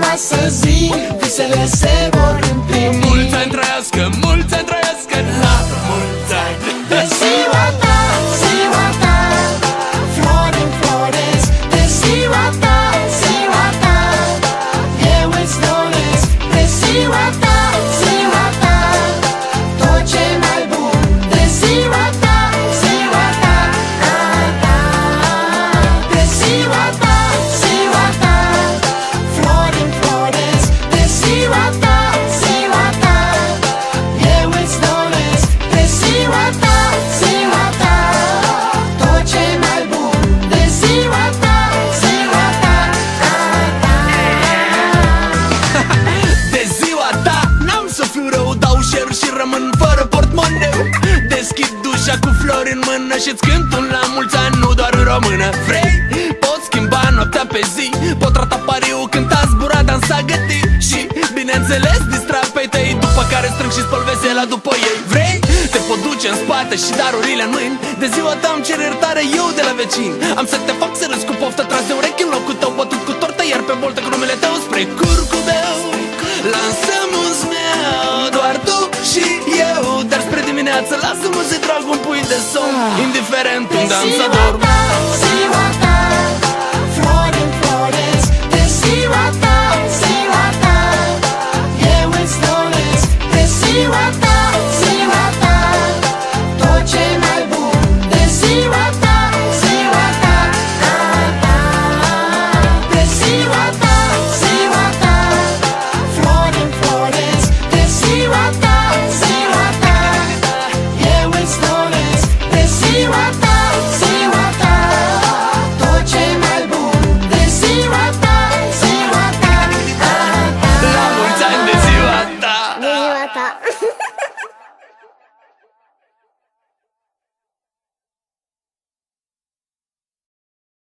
frumoasă zi, visele se vor împlini. Mulți ani trăiască, mulți ani trăiască, la mulți ani de ziua ta, ziua ta, flori înfloresc. De ziua ta, ziua ta, eu îți doresc. De ziua ta, ziua ta, tot ce mai bun. De ziua ta, ziua ta, ta. De ziua ta, ziua ta, flori înfloresc. De ziua ta, ziua ta, eu îți doresc. De ziua ta, ziua ta, tot ce mai bun. De ziua ta, ziua ta, De ziua ta n-am să fiu rău, dau share și rămân fără portmoneu. Deschid dușa cu flori în mână și-ți cânt un la mulți ani, nu doar în română. Vrei? Pot schimba noaptea pe zi, pot rata pariu, cânta, zbura, dansa, găti. Și, bineînțeles, distra pe tăi, după care strâng și spăl vesela după ei. Vrei? Te pot duce în spate și darurile în mâini. De ziua ta îmi cer iertare eu de la vecini. Am să te fac să râzi cu poftă, tras de urechi în locul tău, bătut cu tortă, iar pe boltă cu numele tău spre curcubeu. Lansăm un zmeu, doar tu și eu, dar spre dimineață lasă-mă să trag un pui de somn, indiferent unde am să dorm. ziua ta, flori înfloresc. De ziua ta,